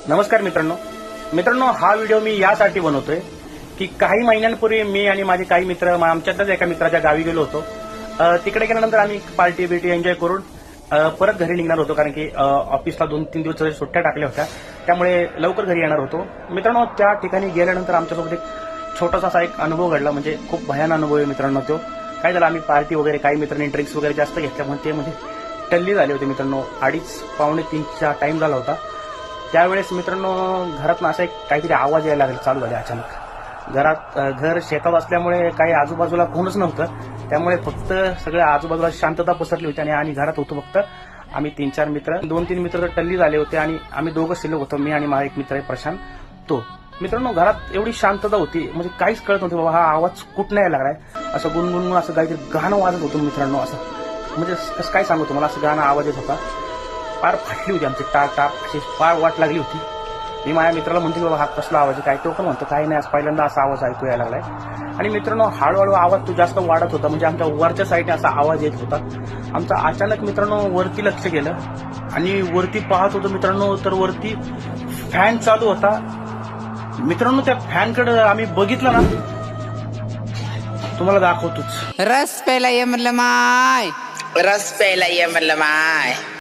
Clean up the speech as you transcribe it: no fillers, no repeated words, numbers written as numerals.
नमस्कार मित्रांनो, हा व्हिडिओ मी यासाठी बनवतोय की काही महिन्यांपूर्वी मी आणि माझे काही मित्र आमच्यातल्याच एका मित्राच्या गावी गेलो होतो. तिकडे गेल्यानंतर आम्ही पार्टी बिटी एन्जॉय करून परत घरी निघणार होतो, कारण की ऑफिसला 2-3 दिवस सुट्ट्या टाकल्या होत्या, त्यामुळे लवकर घरी येणार होतो. मित्रांनो, त्या ठिकाणी गेल्यानंतर आमच्यासोबत एक छोटासा असा एक अनुभव घडला, म्हणजे खूप भयानक अनुभव आहे मित्रांनो. तो काय झाला, आम्ही पार्टी वगैरे काही मित्रांनी ड्रिंक्स वगैरे जास्त घेतल्यामुळे ते म्हणजे टल्ली झाले होते मित्रांनो. 2:30-3चा टाइम झाला होता. त्यावेळेस मित्रांनो घरात असा एक काहीतरी आवाज यायला लागला, चालू झाले अचानक. घर शेतात असल्यामुळे काही आजूबाजूला कोणच नव्हतं, त्यामुळे फक्त सगळ्या आजूबाजूला शांतता पसरली होती आणि घरात होतो फक्त आम्ही 3-4 मित्र. 2-3 मित्र तर टल्ली झाले होते आणि आम्ही दोघं शिल्लक होतो, मी आणि माझा एक मित्र आहे प्रशांत. तो मित्रांनो घरात एवढी शांतता होती, म्हणजे काहीच कळत नव्हतं बाबा हा आवाज कुठं यायला लागलाय. असं गुणगुणगुण असं काहीतरी गाणं वाजत होतं मित्रांनो. असं म्हणजे कसं काय सांगू तुम्हाला, असं गाणं आवाज येत होता. पार फाटली होती आमची टाप अशी फार वाट लागली होती. मी माझ्या मित्राला म्हणते बाबा हा कसला आवाज आहे, काय? तो पण म्हणतो काही नाही, आज पहिल्यांदा असा आवाज ऐकू यायला लागलाय. आणि मित्रांनो हळूहळू आवाज तो जास्त वाढत होता, म्हणजे आमच्या वरच्या साईडने असा आवाज येत होता. आमचा अचानक मित्रांनो वरती लक्ष गेलं आणि वरती पाहत होतो मित्रांनो, तर वरती फॅन चालू होता. मित्रांनो त्या फॅनकडे आम्ही बघितलं ना, तुम्हाला दाखवतोच. रस प्यायला ये म्हणलं माय.